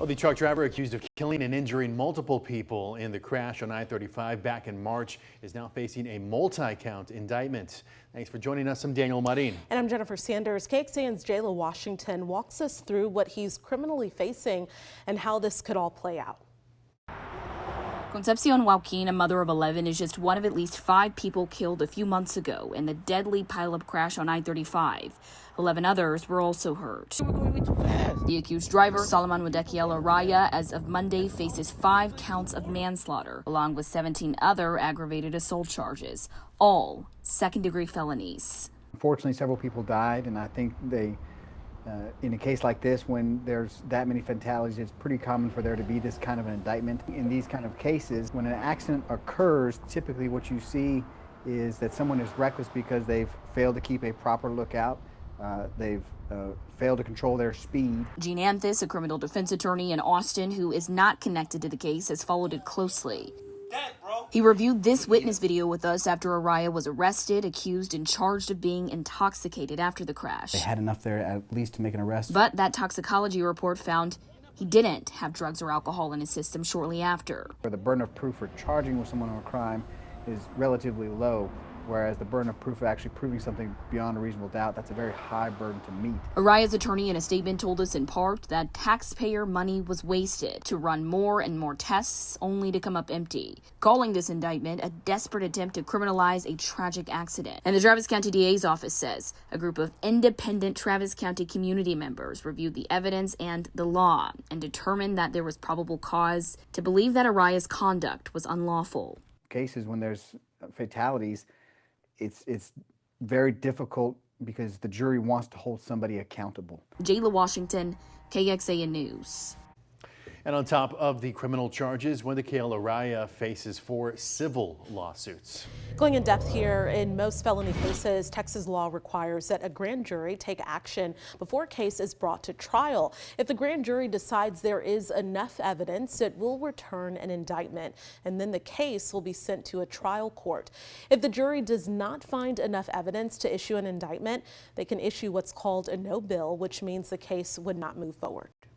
Well, the truck driver accused of killing and injuring multiple people in the crash on I-35 back in March is now facing a multi-count indictment. Thanks for joining us. I'm Daniel Marin. And I'm Jennifer Sanders. KXAN's Jayla Washington walks us through what he's criminally facing and how this could all play out. Concepcion Joaquin, a mother of 11, is just one of at least 5 people killed a few months ago in the deadly pileup crash on I-35. 11 others were also hurt. The accused driver, Solomon Wedekiel Araya, as of Monday faces 5 counts of manslaughter, along with 17 other aggravated assault charges, all second-degree felonies. Unfortunately, several people died, and I think in a case like this, when there's that many fatalities, it's pretty common for there to be this kind of an indictment. In these kind of cases, when an accident occurs, typically what you see is that someone is reckless because they've failed to keep a proper lookout. They've failed to control their speed. Gene Anthis, a criminal defense attorney in Austin who is not connected to the case, has followed it closely. He reviewed this witness video with us after Araya was arrested, accused, and charged of being intoxicated after the crash. They had enough there at least to make an arrest. But that toxicology report found he didn't have drugs or alcohol in his system shortly after. The burden of proof for charging with someone on a crime is relatively low, whereas the burden of proof of actually proving something beyond a reasonable doubt, that's a very high burden to meet. Araya's attorney in a statement told us in part that taxpayer money was wasted to run more and more tests only to come up empty, calling this indictment a desperate attempt to criminalize a tragic accident. And the Travis County DA's office says a group of independent Travis County community members reviewed the evidence and the law and determined that there was probable cause to believe that Araya's conduct was unlawful. Cases when there's fatalities, it's very difficult because the jury wants to hold somebody accountable. Jayla Washington, KXAN News. And on top of the criminal charges, Wedekiel Araya faces 4 civil lawsuits. Going in depth here, in most felony cases, Texas law requires that a grand jury take action before a case is brought to trial. If the grand jury decides there is enough evidence, it will return an indictment, and then the case will be sent to a trial court. If the jury does not find enough evidence to issue an indictment, they can issue what's called a no bill, which means the case would not move forward.